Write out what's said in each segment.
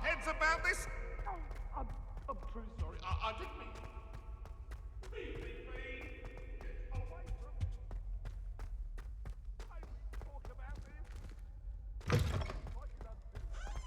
heads about this? I'm truly sorry. I didn't mean... Leave me, please. Get away from me. I will talk about this. I can undo that.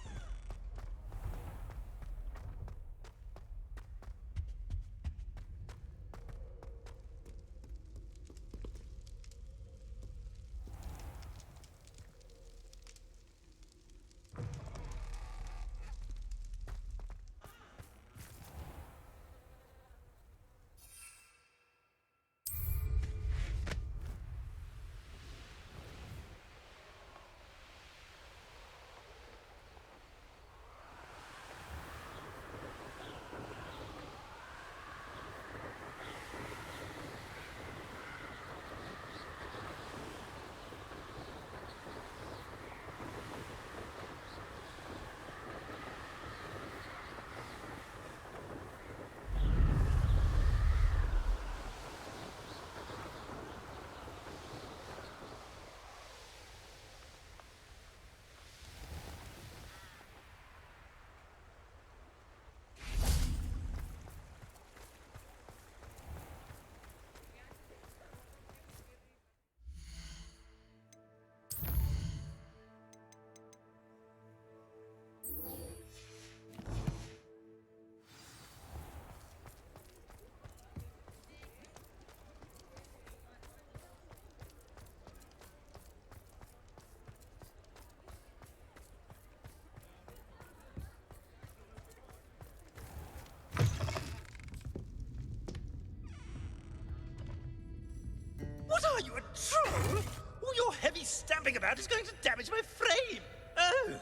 What are you, a troll? All your heavy stamping about is going to damage my frame. Oh,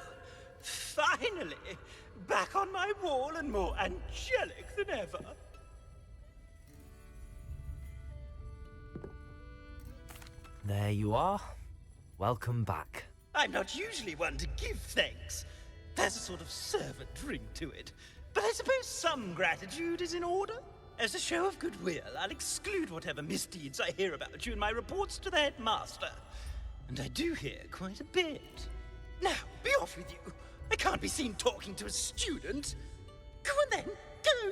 finally, back on my wall and more angelic than ever. There you are. Welcome back. I'm not usually one to give thanks. There's a sort of servant ring to it. But I suppose some gratitude is in order. As a show of goodwill, I'll exclude whatever misdeeds I hear about you in my reports to the headmaster. And I do hear quite a bit. Now, be off with you. I can't be seen talking to a student. Go on then, go!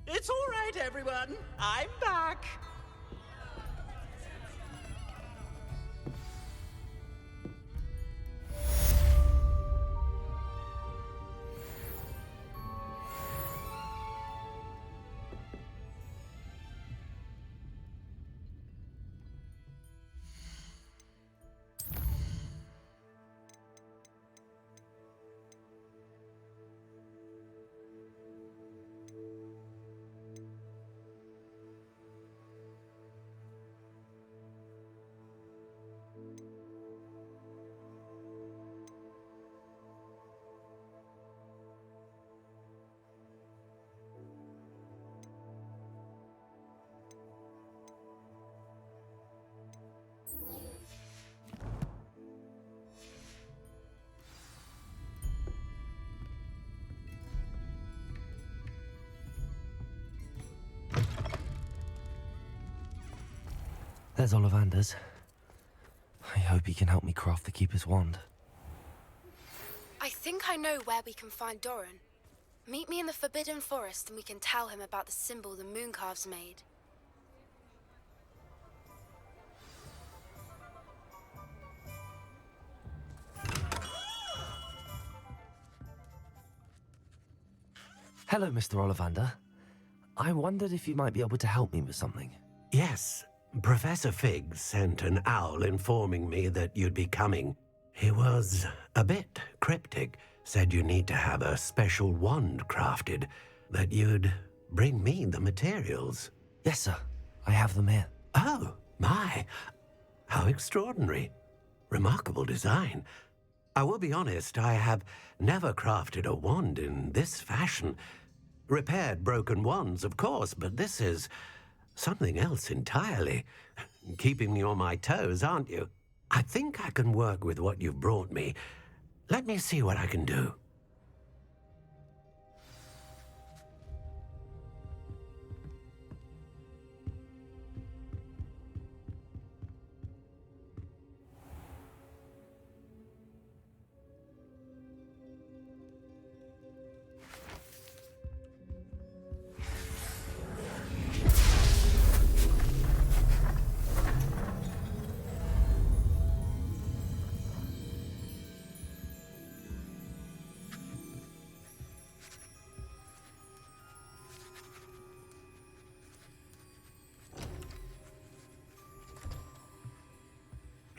It's all right, everyone. I'm back. There's Ollivander's. I hope he can help me craft the Keeper's wand. I think I know where we can find Doran. Meet me in the Forbidden Forest and we can tell him about the symbol the Mooncalves made. Hello, Mr. Ollivander. I wondered if you might be able to help me with something. Yes, Professor Fig sent an owl informing me that you'd be coming. He was a bit cryptic, said you need to have a special wand crafted, that you'd bring me the materials. Yes, sir. I have them here. Oh, my. How extraordinary. Remarkable design. I will be honest, I have never crafted a wand in this fashion. Repaired broken wands, of course, but this is something else entirely. Keeping me on my toes, aren't you? I think I can work with what you've brought me. Let me see what I can do.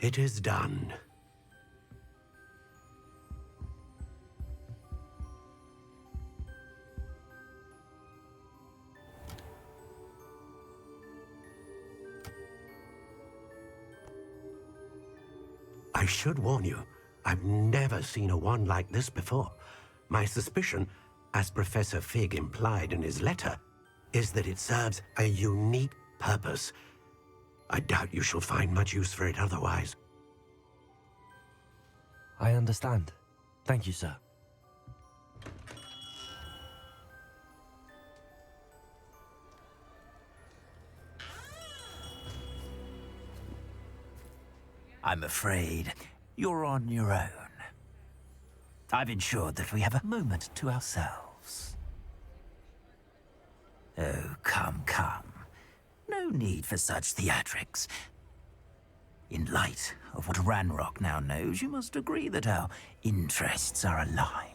It is done. I should warn you, I've never seen a wand like this before. My suspicion, as Professor Fig implied in his letter, is that it serves a unique purpose. I doubt you shall find much use for it otherwise. I understand. Thank you, sir. I'm afraid you're on your own. I've ensured that we have a moment to ourselves. Oh, come, come. No need for such theatrics. In light of what Ranrock now knows, you must agree that our interests are aligned.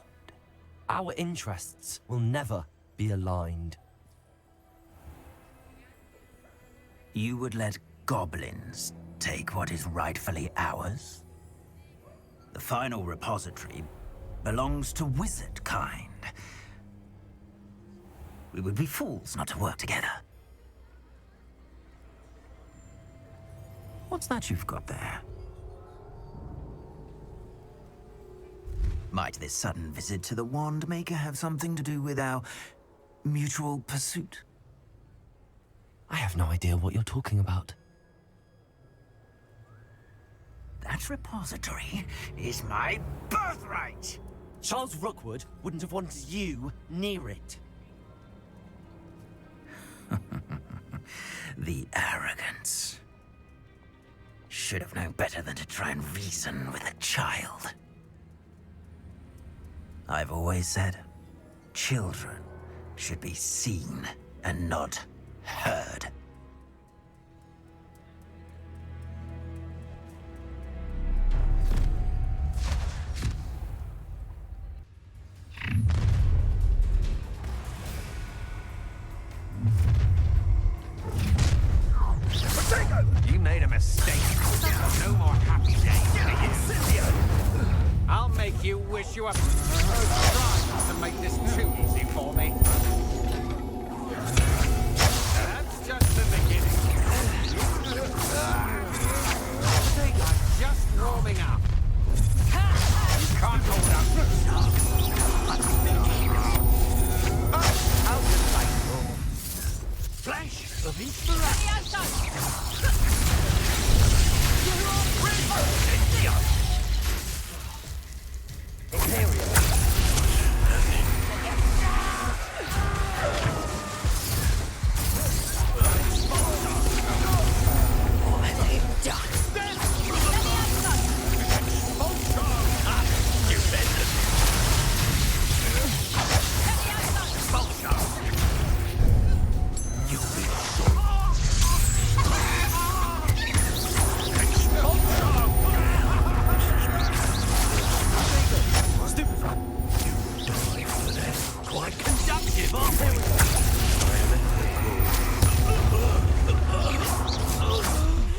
Our interests will never be aligned. You would let goblins take what is rightfully ours? The final repository belongs to wizard kind. We would be fools not to work together. What's that you've got there? Might this sudden visit to the Wand Maker have something to do with our mutual pursuit? I have no idea what you're talking about. That repository is my birthright! Charles Rookwood wouldn't have wanted you near it. The arrogance. Should have known better than to try and reason with a child. I've always said, children should be seen and not heard. You made a mistake. No more happy days. I'll make you wish you were trying to make this too easy for me. That's just the beginning. I'm just warming up. You can't hold up. How's it like? Flash of inspiration.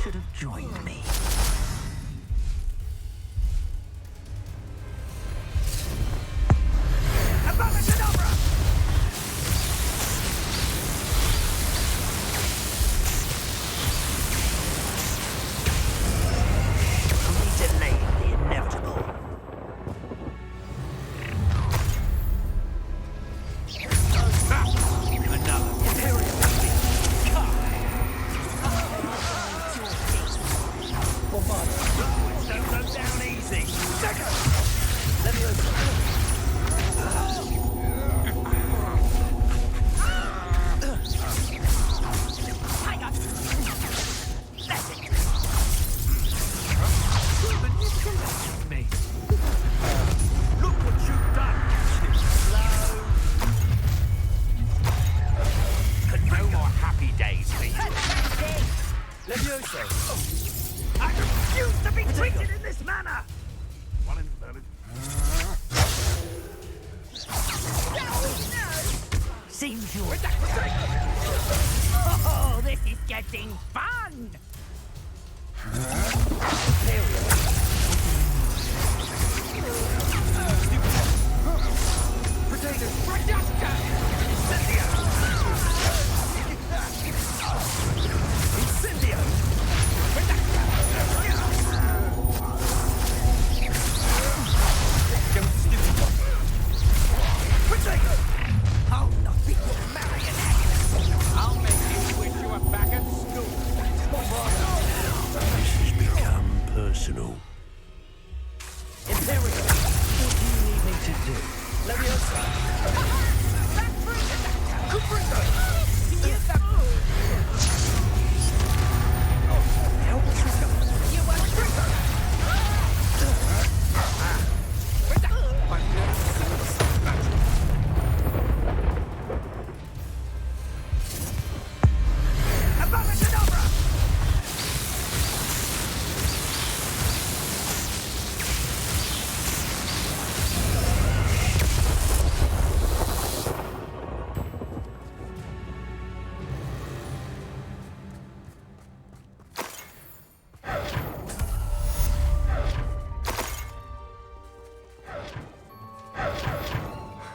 Should have joined me. We delayed the inevitable. I refuse to be treated in this manner! One inverted. Seems you're... Oh, this is getting fun! I'll make you wish you were back at school. This has become personal. Imperial, what do you need me to do? Leviosa!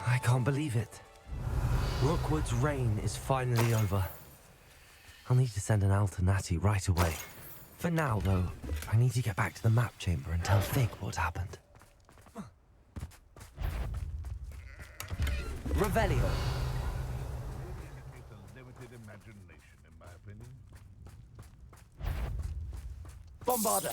I can't believe it. Rookwood's reign is finally over. I'll need to send an Alternati right away. For now, though, I need to get back to the map chamber and tell Fig what happened. Revelio. It's a limited imagination, in my opinion. Bombarda!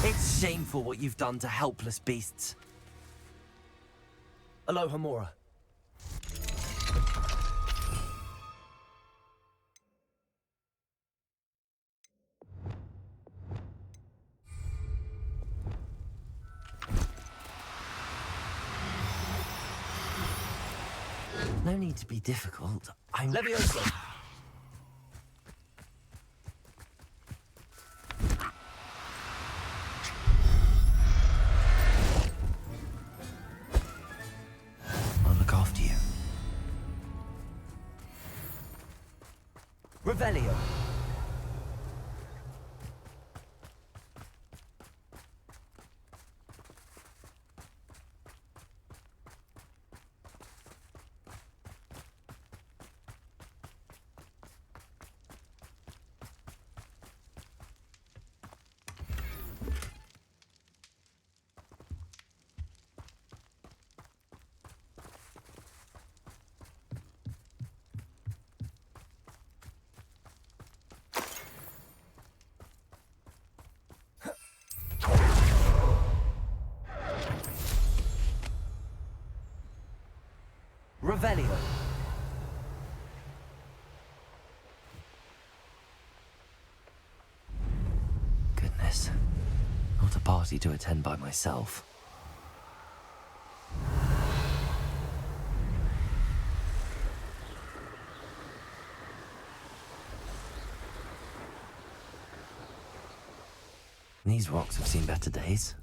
It's shameful what you've done to helpless beasts. Aloha Mora. No need to be difficult. I'm Leviosa. I'll look after you. Revelio. Revelio. Goodness. Not a party to attend by myself. These rocks have seen better days.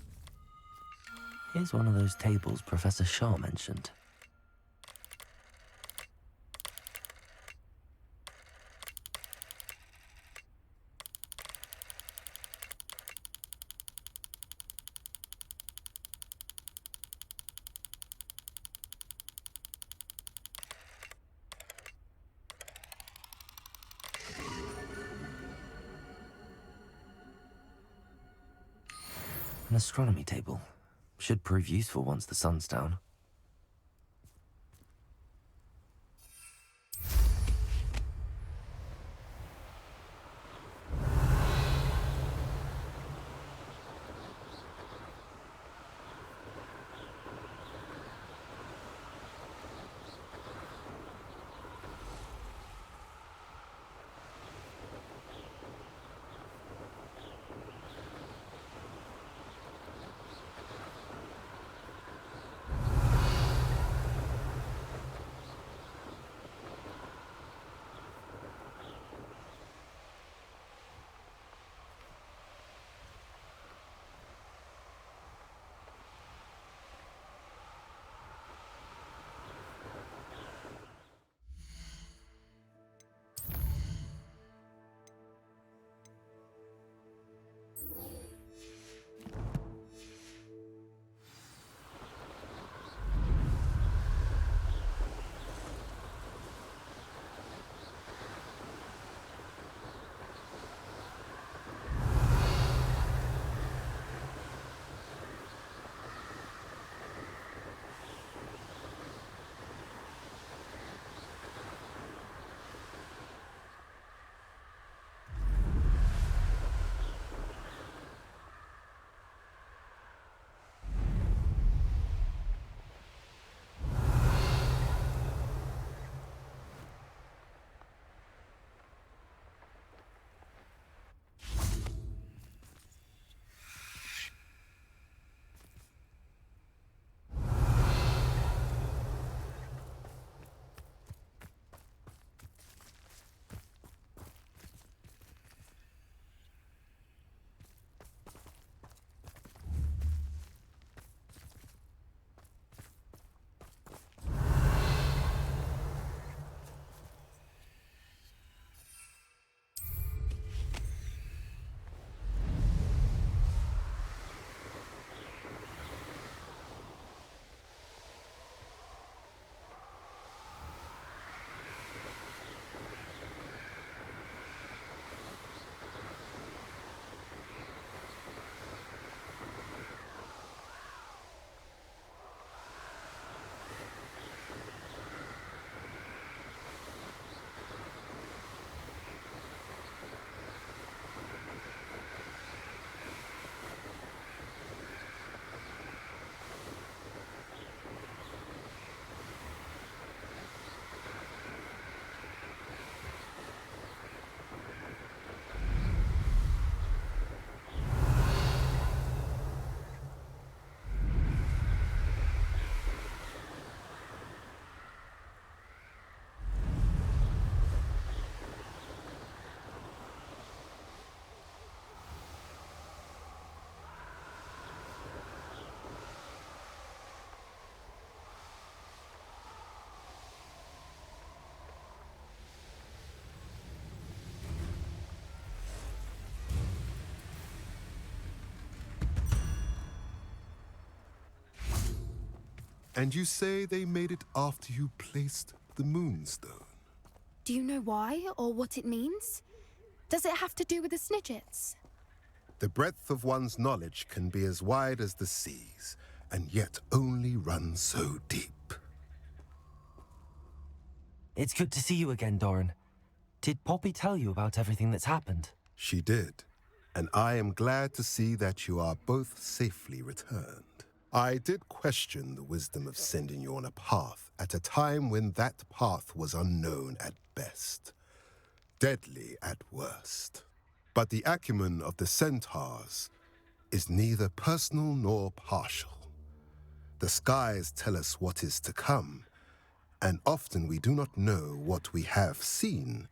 Here's one of those tables Professor Shaw mentioned. An astronomy table. Should prove useful once the sun's down. And you say they made it after you placed the moonstone? Do you know why or what it means? Does it have to do with the Snidgets? The breadth of one's knowledge can be as wide as the seas, and yet only run so deep. It's good to see you again, Doran. Did Poppy tell you about everything that's happened? She did, and I am glad to see that you are both safely returned. I did question the wisdom of sending you on a path at a time when that path was unknown at best, deadly at worst. But the acumen of the centaurs is neither personal nor partial. The skies tell us what is to come, and often we do not know what we have seen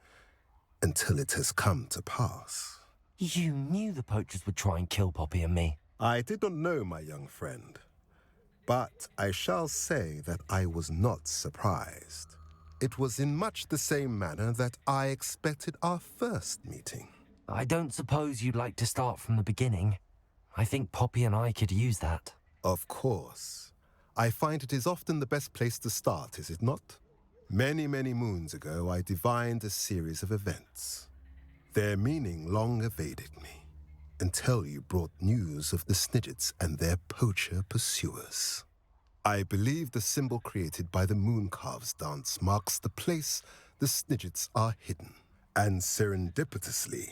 until it has come to pass. You knew the poachers would try and kill Poppy and me. I did not know, my young friend, but I shall say that I was not surprised. It was in much the same manner that I expected our first meeting. I don't suppose you'd like to start from the beginning. I think Poppy and I could use that. Of course. I find it is often the best place to start, is it not? Many, many moons ago, I divined a series of events. Their meaning long evaded me, until you brought news of the Snidgets and their poacher pursuers. I believe the symbol created by the Mooncalves dance marks the place the Snidgets are hidden. And serendipitously,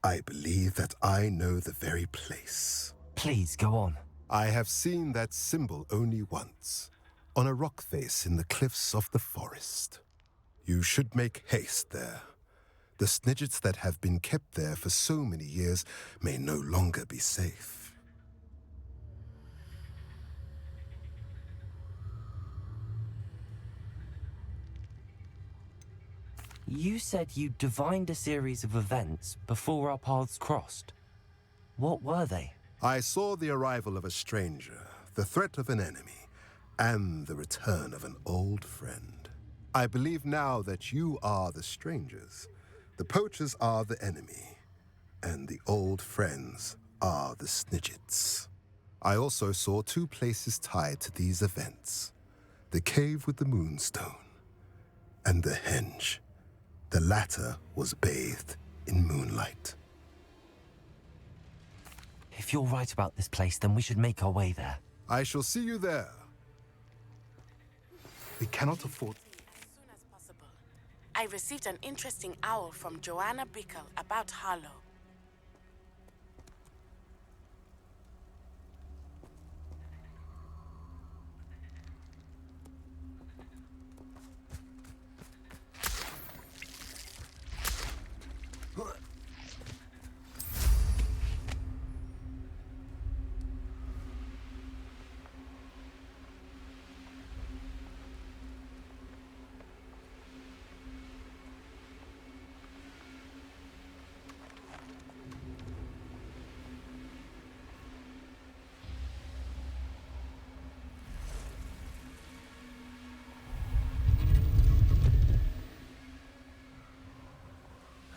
I believe that I know the very place. Please, go on. I have seen that symbol only once, on a rock face in the cliffs of the forest. You should make haste there. The Snidgets that have been kept there for so many years may no longer be safe. You said you divined a series of events before our paths crossed. What were they? I saw the arrival of a stranger, the threat of an enemy, and the return of an old friend. I believe now that you are the strangers, the poachers are the enemy, and the old friends are the Snidgets. I also saw two places tied to these events: the cave with the moonstone and the henge. The latter was bathed in moonlight. If you're right about this place, then we should make our way there. I shall see you there. We cannot afford... As soon as possible. I received an interesting owl from Joanna Bickle about Harlow.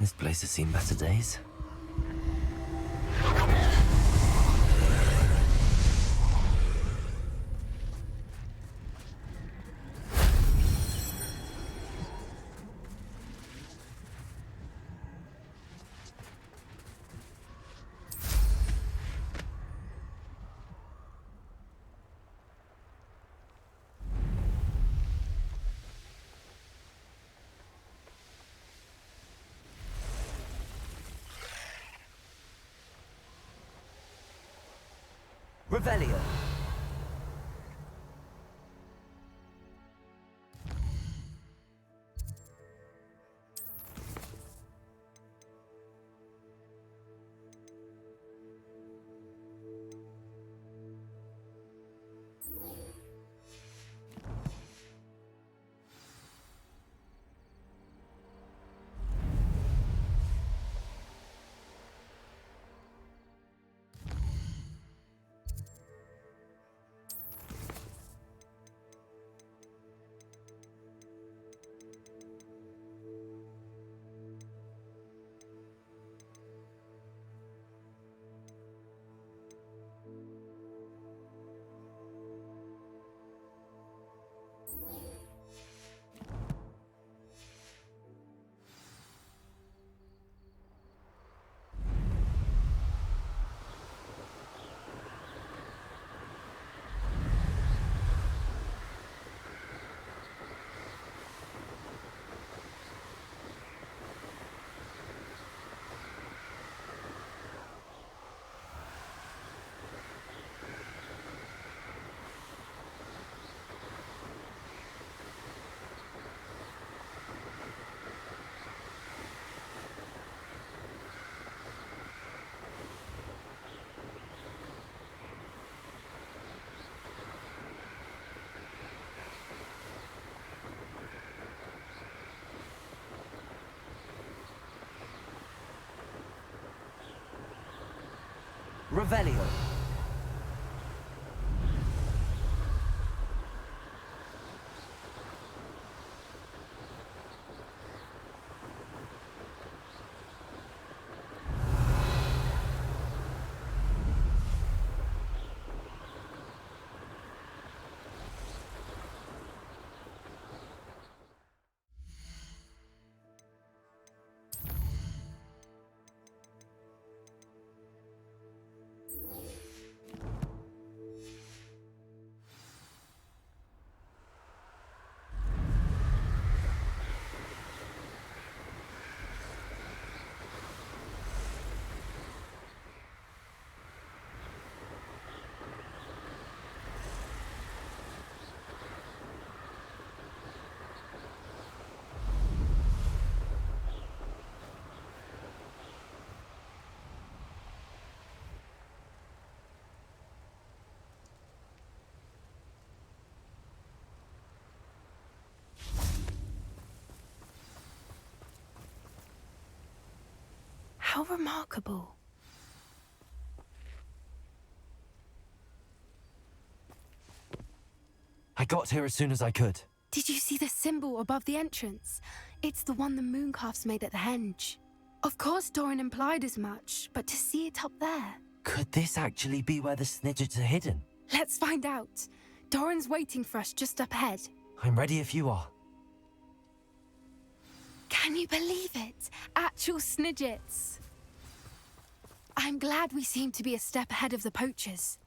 This place has seen better days. Revelio. Revelio. How remarkable. I got here as soon as I could. Did you see the symbol above the entrance? It's the one the mooncalves made at the henge. Of course Doran implied as much, but to see it up there... Could this actually be where the Snidgets are hidden? Let's find out. Doran's waiting for us just up ahead. I'm ready if you are. Can you believe it? Actual Snidgets. I'm glad we seem to be a step ahead of the poachers.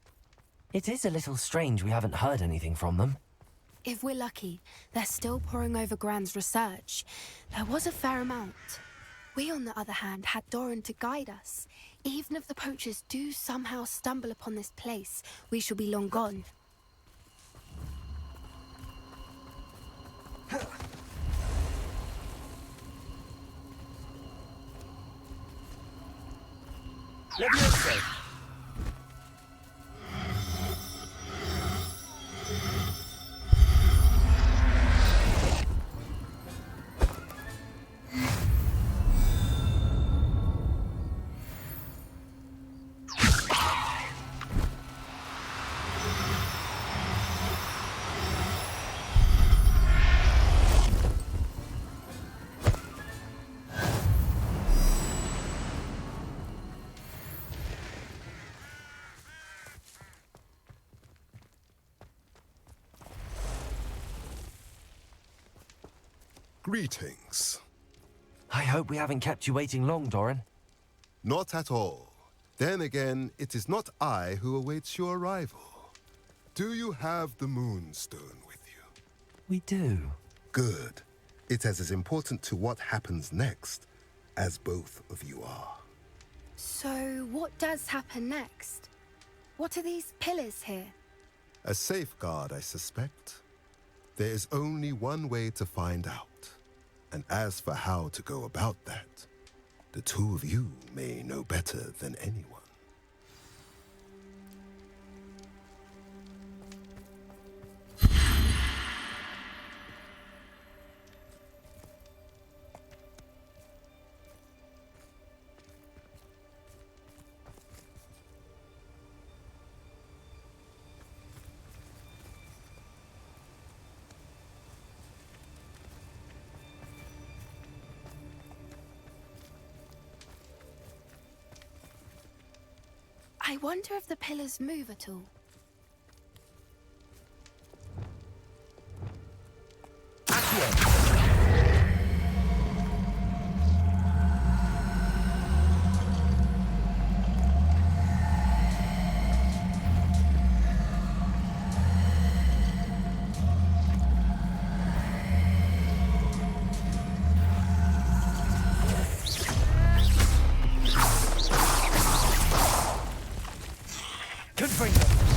It is a little strange we haven't heard anything from them. If we're lucky, they're still poring over Gran's research. There was a fair amount. We, on the other hand, had Doran to guide us. Even if the poachers do somehow stumble upon this place, we shall be long gone. Levioso! Greetings. I hope we haven't kept you waiting long, Doran. Not at all. Then again, it is not I who awaits your arrival. Do you have the Moonstone with you? We do. Good. It is as important to what happens next as both of you are. So, what does happen next? What are these pillars here? A safeguard, I suspect. There is only one way to find out. And as for how to go about that, the two of you may know better than anyone. I wonder if the pillars move at all. Could bring them.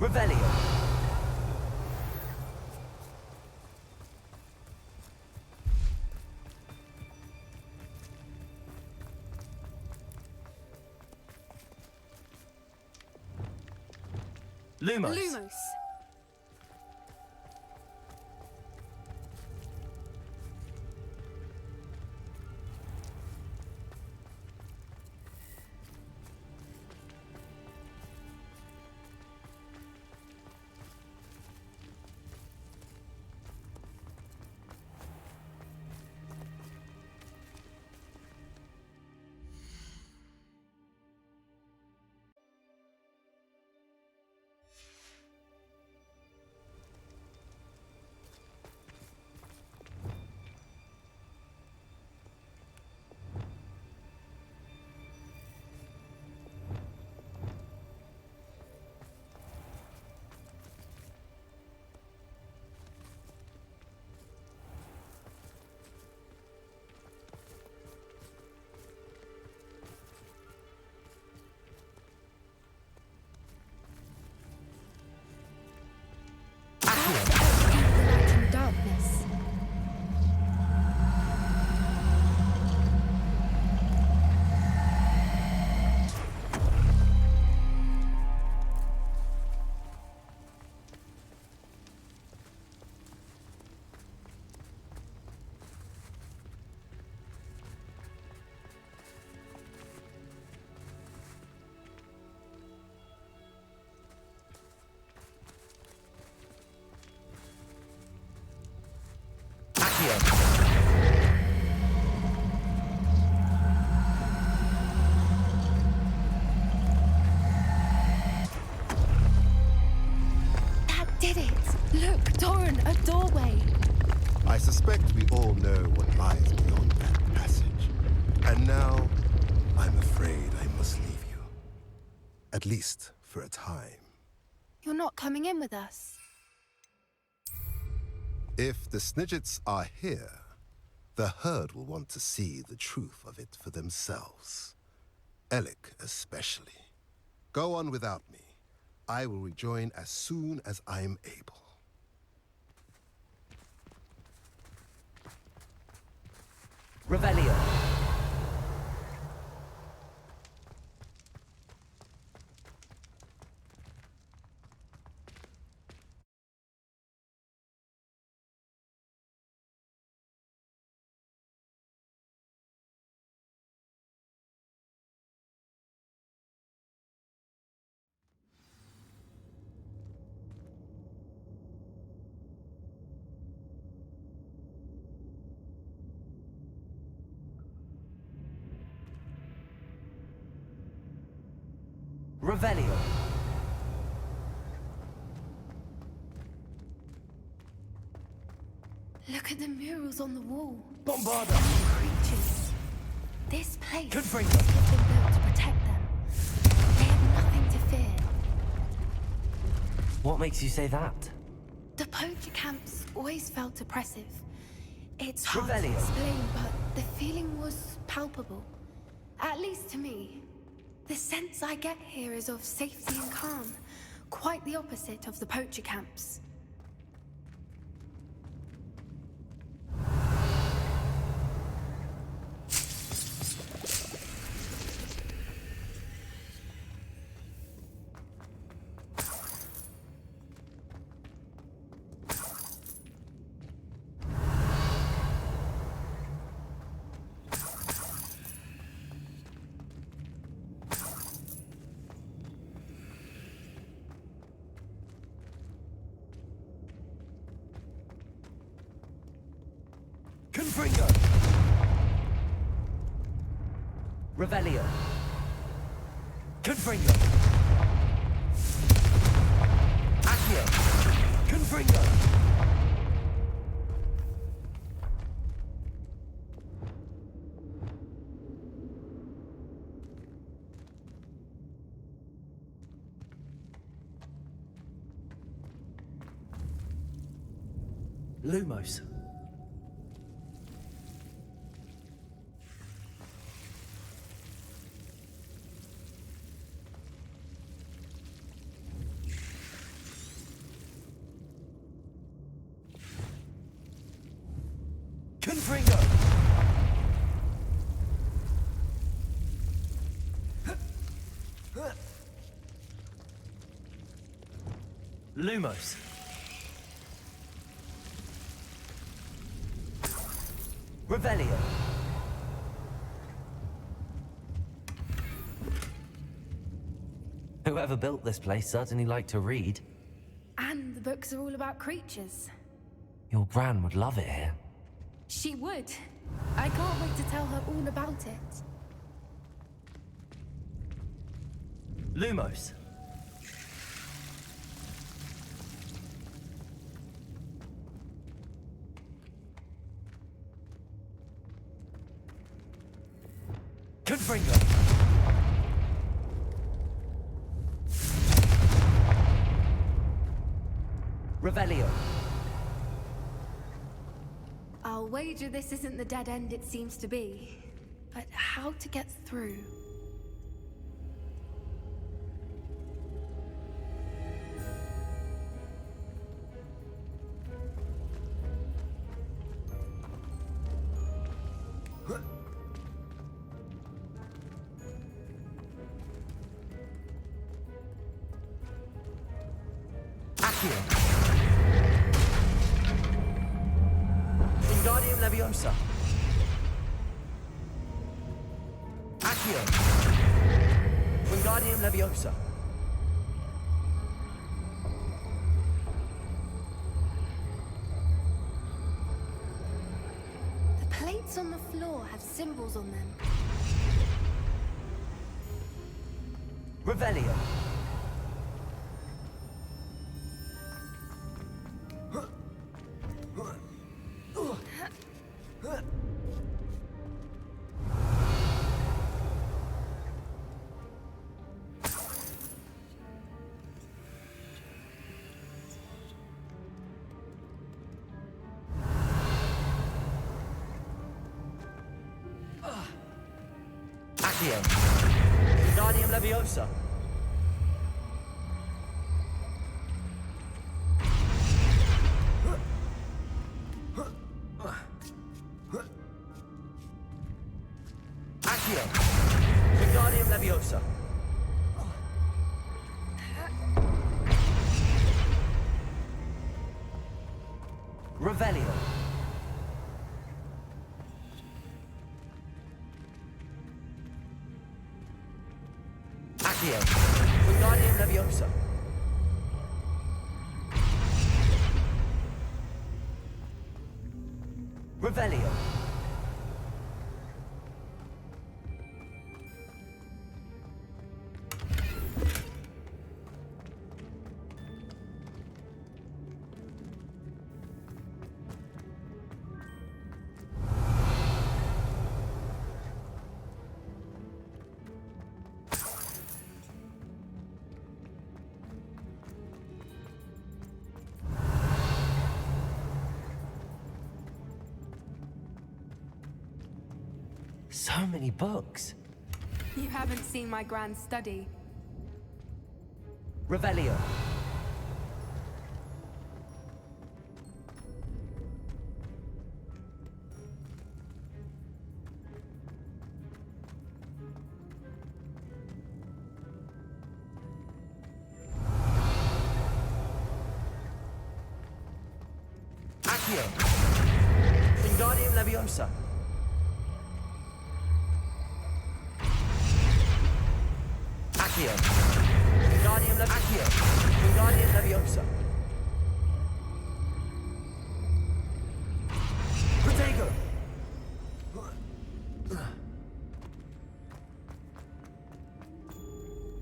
Revelio. Lumos. Lumos. In darkness. That did it! Look, Doran, a doorway! I suspect we all know what lies beyond that passage. And now, I'm afraid I must leave you. At least for a time. You're not coming in with us. If the Snidgets are here, the herd will want to see the truth of it for themselves. Alec especially. Go on without me. I will rejoin as soon as I'm able. Revelio. Revelio. Look at the murals on the wall. Bombarda. Creatures. This place Confringo. must have been built to protect them. They have nothing to fear. What makes you say that? The poacher camps always felt oppressive. It's hard to Revelio. explain, but the feeling was palpable. At least to me. The sense I get here is of safety and calm. Quite the opposite of the poacher camps. Confringo. Revelio. Confringo. Accio. Confringo. Lumos. Confringo. Lumos. Revelio. Whoever built this place certainly liked to read. And the books are all about creatures. Your Gran would love it here. She would. I can't wait to tell her all about it. Lumos. Confringo. Revelio. I'll wager this isn't the dead end it seems to be. But how to get through? Accio. Wingardium Leviosa. Accio. Wingardium Leviosa. The plates on the floor have symbols on them. Revelio. Accio. Wingardium Leviosa. Accio. Wingardium Leviosa. Revelio. Accio. Wingardium Leviosa. Revelio. So many books. You haven't seen my grand study. Revelio. Accio. Wingardium Leviosa. Accio. Wingardium Leviosa. Accio. Wingardium Leviosa. Protego.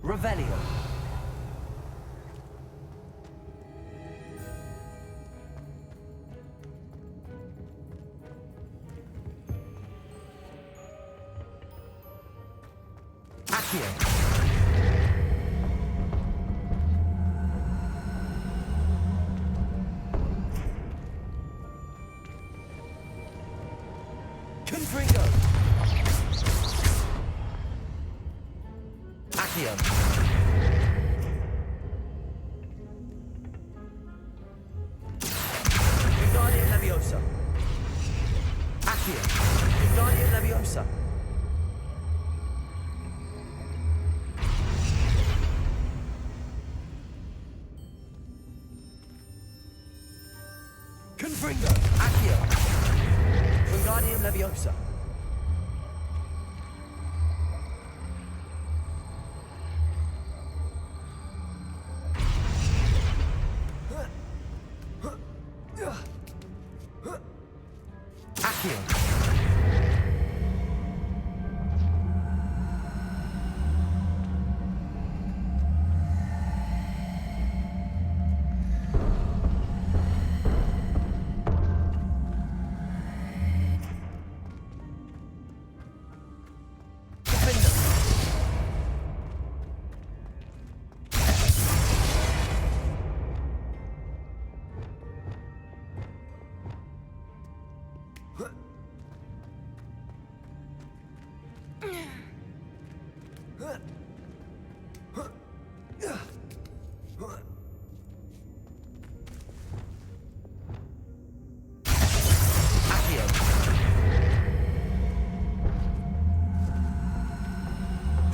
Revelio. Accio. Confringo. Accio. Wingardium Leviosa. Accio. Wingardium Leviosa. Confringo. Accio. Wingardium Leviosa. Accio.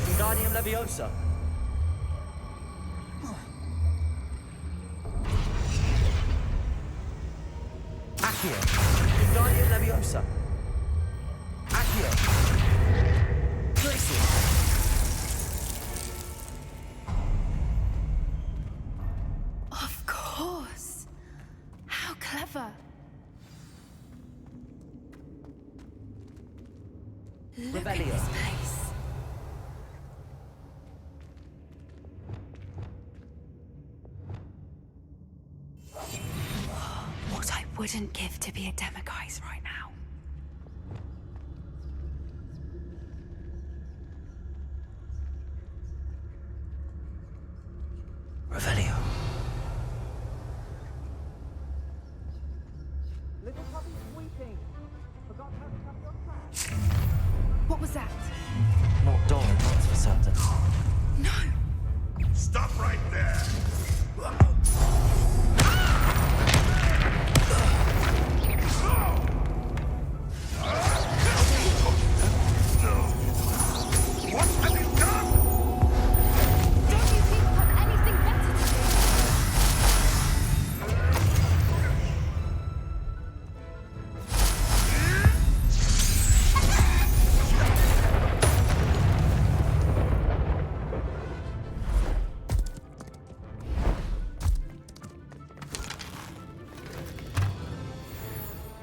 Wingardium Leviosa. Accio. Wingardium Leviosa. Accio. Tracy. Of course. How clever. Look at Revelio. this place. What I wouldn't give to be a demiguise right now. Revelio. What was that? Not Doran, that's for certain. No! Stop right there! What have you done? Don't you people have anything better to do?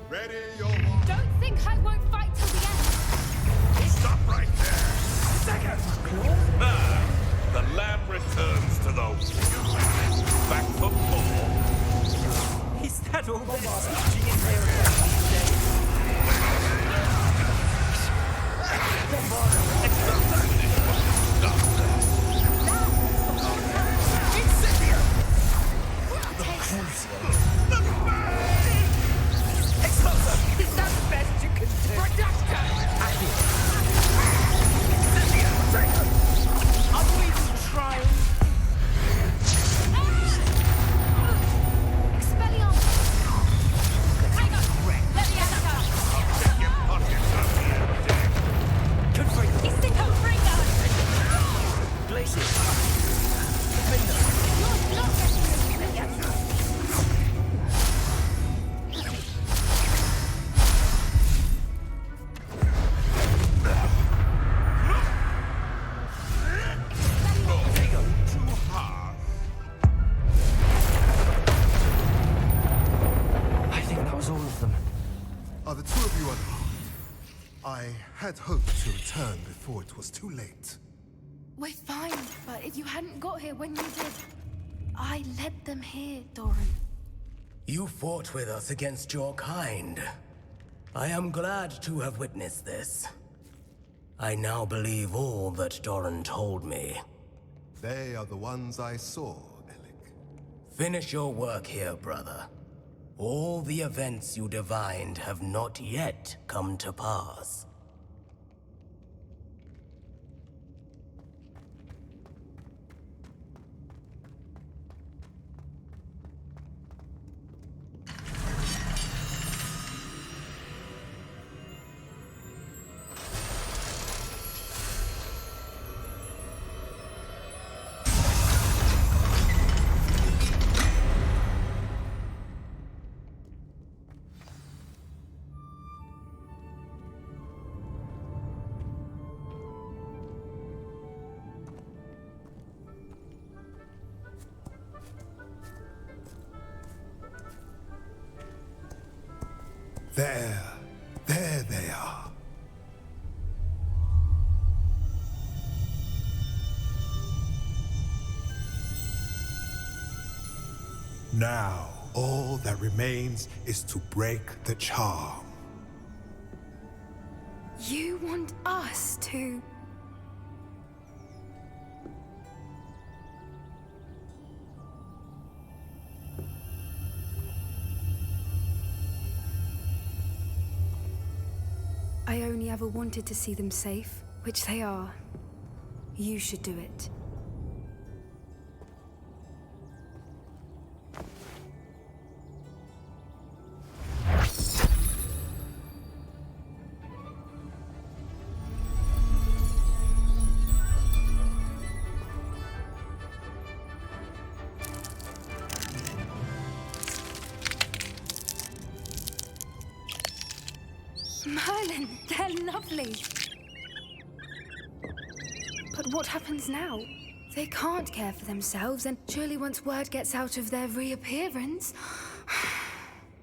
Ready your horse. Don't think I won't fight till the end. Stop right there! Second! The lamb returns to the back for more. Is that all there's teaching in here about these days? Incendio! Explosion! Is that the best you can do? Reducto! Are the two of you unharmed? I had hoped to return before it was too late. We're fine, but if you hadn't got here when you did, I led them here, Doran. You fought with us against your kind. I am glad to have witnessed this. I now believe all that Doran told me. They are the ones I saw, Alec. Finish your work here, brother. All the events you divined have not yet come to pass. There they are. Now, all that remains is to break the charm. You want us to... I only ever wanted to see them safe, which they are. You should do it. Merlin, they're lovely. But what happens now? They can't care for themselves, and surely once word gets out of their reappearance...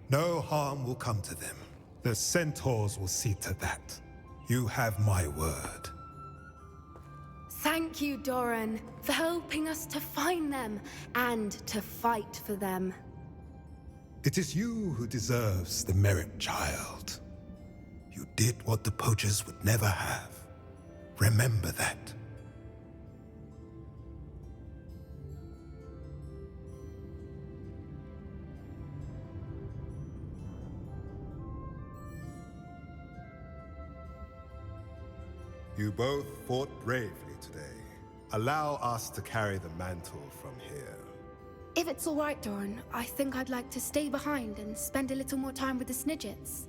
No harm will come to them. The centaurs will see to that. You have my word. Thank you, Doran, for helping us to find them and to fight for them. It is you who deserves the merit, child. You did what the poachers would never have. Remember that. You both fought bravely today. Allow us to carry the mantle from here. If it's all right, Doran, I think I'd like to stay behind and spend a little more time with the Snidgets.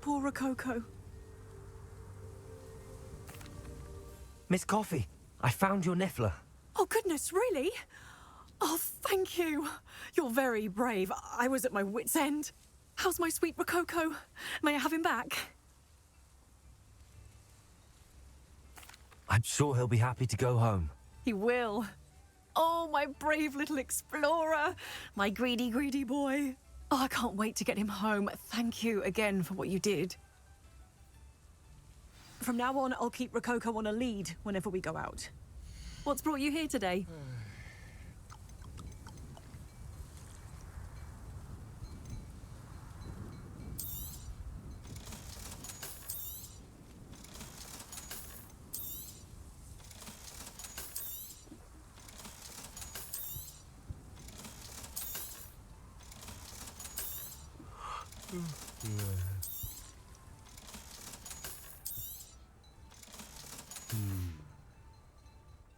poor Rococo. Miss Coffee, I found your niffler. Oh, goodness, really? Oh, thank you. You're very brave. I was at my wit's end. How's my sweet Rococo? May I have him back? I'm sure he'll be happy to go home. He will. Oh, my brave little explorer. My greedy, greedy boy. Oh, I can't wait to get him home. Thank you again for what you did. From now on, I'll keep Rococo on a lead whenever we go out. What's brought you here today?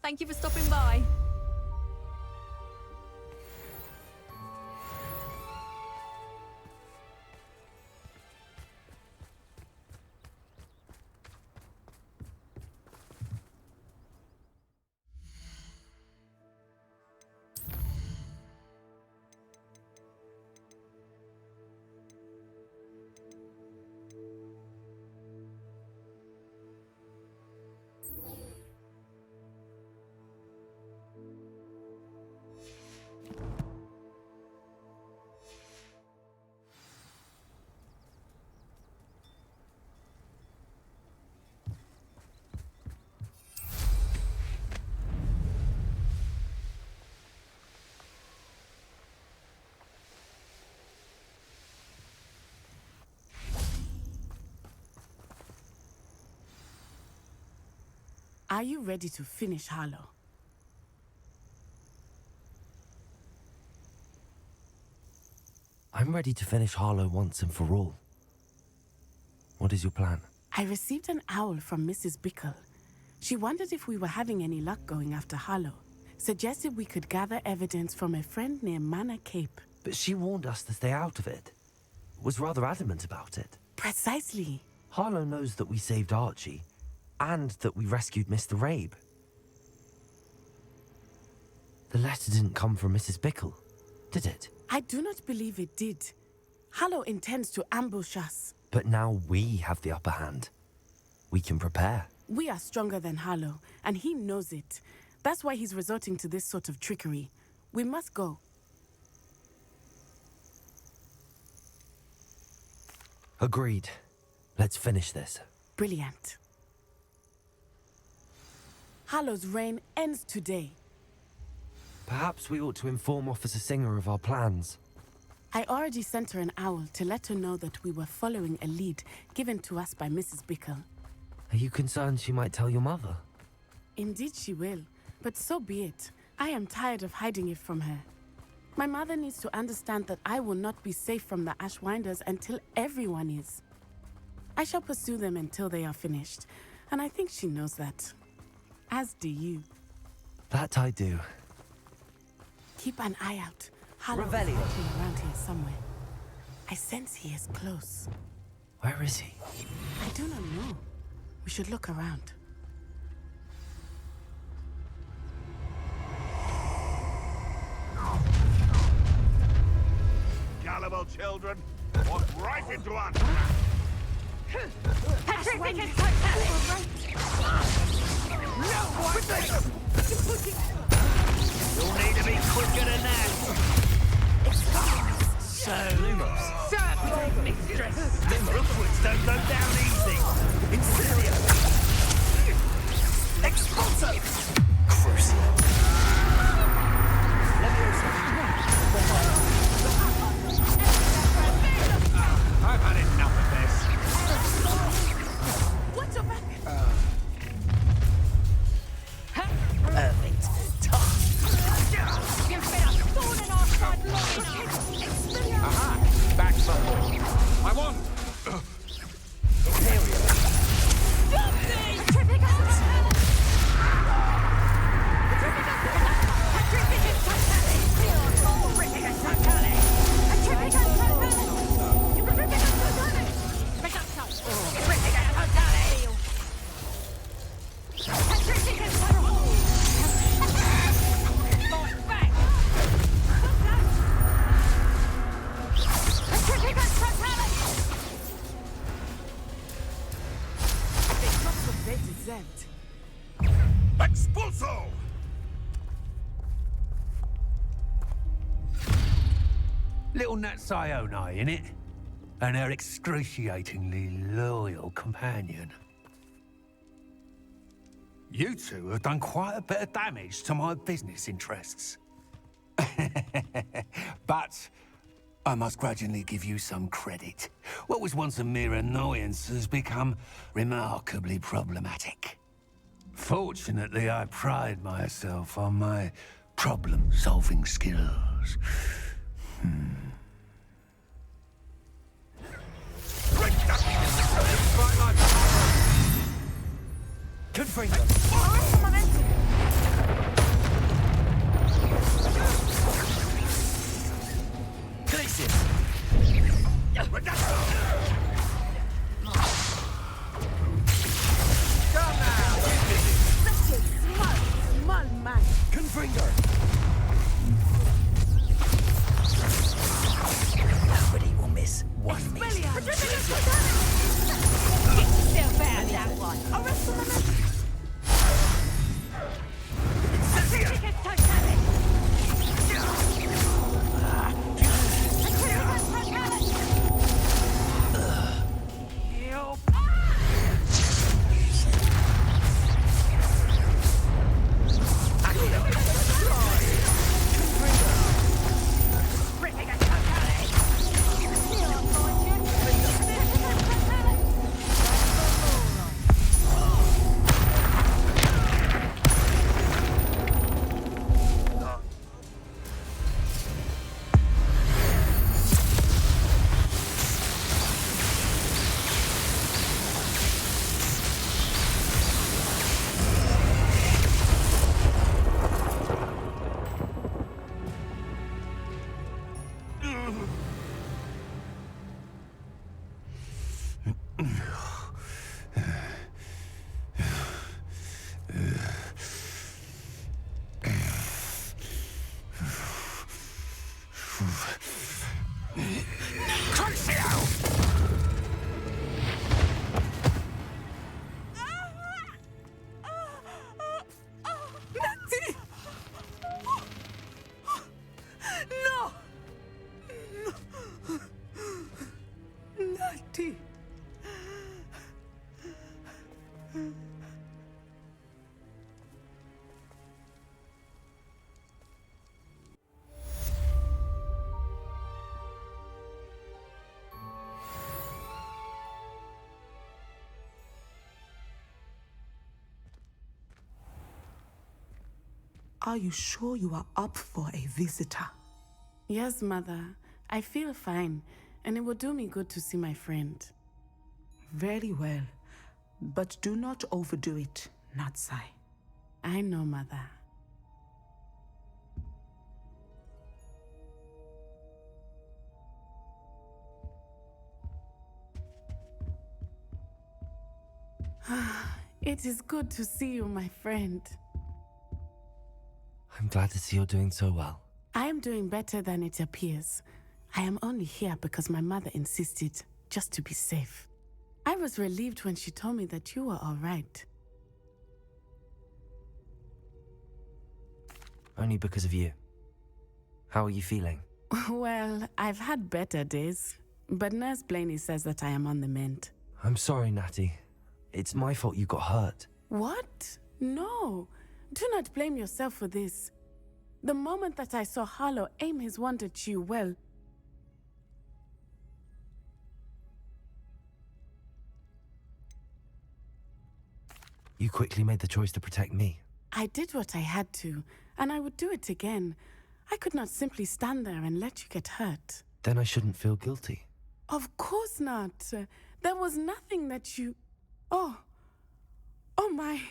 Thank you for stopping by. Are you ready to finish Harlow? I'm ready to finish Harlow once and for all. What is your plan? I received an owl from Mrs. Bickle. She wondered if we were having any luck going after Harlow. Suggested we could gather evidence from a friend near Manor Cape. But she warned us to stay out of it. Was rather adamant about it. Precisely. Harlow knows that we saved Archie, and that we rescued Mr. Rabe. The letter didn't come from Mrs. Bickle, did it? I do not believe it did. Harlow intends to ambush us. But now we have the upper hand. We can prepare. We are stronger than Harlow, and he knows it. That's why he's resorting to this sort of trickery. We must go. Agreed. Let's finish this. Brilliant. Harlow's reign ends today. Perhaps we ought to inform Officer Singer of our plans. I already sent her an owl to let her know that we were following a lead given to us by Mrs. Bickle. Are you concerned she might tell your mother? Indeed she will, but so be it. I am tired of hiding it from her. My mother needs to understand that I will not be safe from the Ashwinders until everyone is. I shall pursue them until they are finished, and I think she knows that. As do you. That I do. Keep an eye out. Harlow is Revelio. lurking around here somewhere. I sense he is close. Where is he? I do not know. We should look around. Gullible children, walk right into our trap. You'll need to be quicker than that. So, serve mistress. Them Brookwoods don't go down easy. Incendio. Expulso. Crucio. I've had enough of this. What's your back? Perfect. You've been a thorn in our side long enough. Aha! Back somewhere. I won! Little Nat Sione, innit? And her excruciatingly loyal companion. You two have done quite a bit of damage to my business interests. But I must grudgingly give you some credit. What was once a mere annoyance has become remarkably problematic. Fortunately, I pride myself on my problem-solving skills. Confringo! Glacius! Small man. Confringo! Nobody will miss one miss. Still found that one. Are you sure you are up for a visitor? Yes, Mother. I feel fine, and it would do me good to see my friend. Very well. But do not overdo it, Natsai. I know, Mother. It is good to see you, my friend. I'm glad to see you're doing so well. I am doing better than it appears. I am only here because my mother insisted, just to be safe. I was relieved when she told me that you were all right. Only because of you. How are you feeling? Well, I've had better days, but Nurse Blaney says that I am on the mend. I'm sorry, Natty. It's my fault you got hurt. What? No. Do not blame yourself for this. The moment that I saw Harlow aim his wand at you, well... You quickly made the choice to protect me. I did what I had to, and I would do it again. I could not simply stand there and let you get hurt. Then I shouldn't feel guilty. Of course not. There was nothing that you... Oh my...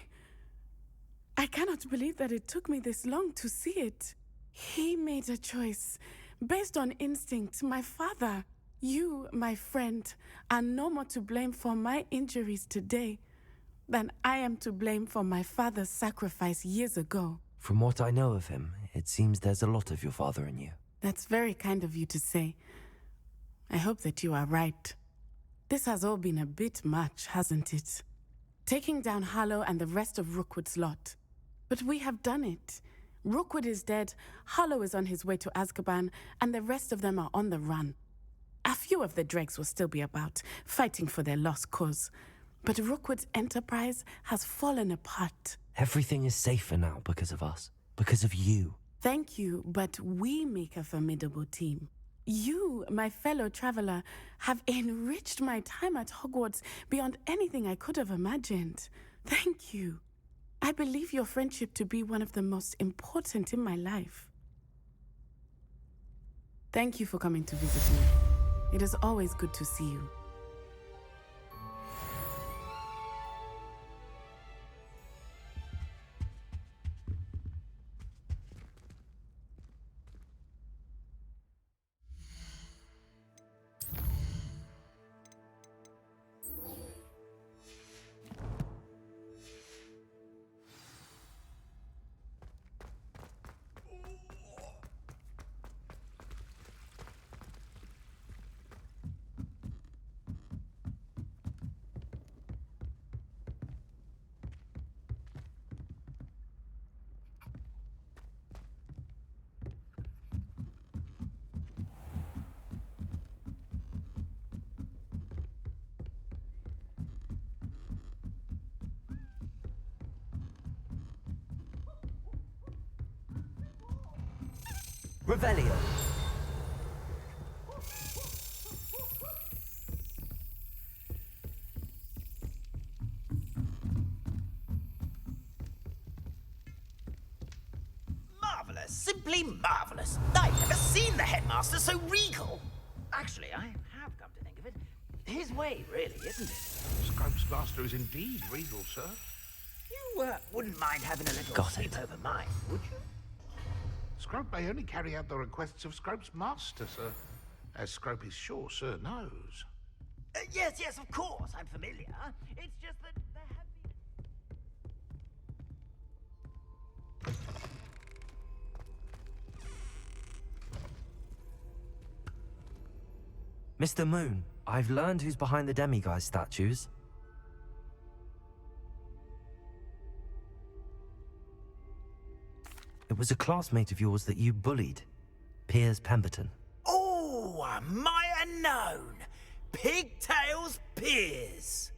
I cannot believe that it took me this long to see it. He made a choice based on instinct. My father, you, my friend, are no more to blame for my injuries today than I am to blame for my father's sacrifice years ago. From what I know of him, it seems there's a lot of your father in you. That's very kind of you to say. I hope that you are right. This has all been a bit much, hasn't it? Taking down Harlow and the rest of Rookwood's lot. But we have done it. Rookwood is dead, Harlow is on his way to Azkaban, and the rest of them are on the run. A few of the dregs will still be about, fighting for their lost cause. But Rookwood's enterprise has fallen apart. Everything is safer now because of us. Because of you. Thank you, but we make a formidable team. You, my fellow traveler, have enriched my time at Hogwarts beyond anything I could have imagined. Thank you. I believe your friendship to be one of the most important in my life. Thank you for coming to visit me. It is always good to see you. Revelio. Marvelous, simply marvelous. I've never seen the headmaster so regal. Actually, I have come to think of it. His way, really, isn't it? Scrope's master is indeed regal, sir. You wouldn't mind having a little Got sleep it. over mine, would you? Scrope may only carry out the requests of Scrope's master, sir. As Scrope is sure sir knows. Yes, of course, I'm familiar. It's just that there have been... Mr. Moon, I've learned who's behind the demiguise statues. It was a classmate of yours that you bullied, Piers Pemberton. Oh, I might have known. Pigtails Piers.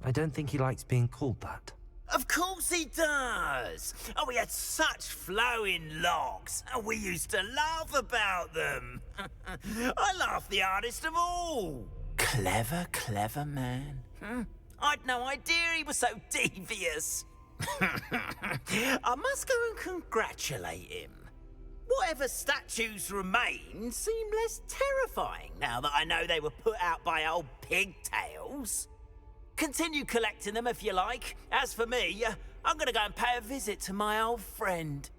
I don't think he likes being called that. Of course he does. Oh, we had such flowing locks, and we used to laugh about them. I laughed the hardest of all. Clever man. I'd no idea he was so devious. I must go and congratulate him. Whatever statues remain seem less terrifying now that I know they were put out by old pigtails. Continue collecting them if you like. As for me, I'm gonna go and pay a visit to my old friend.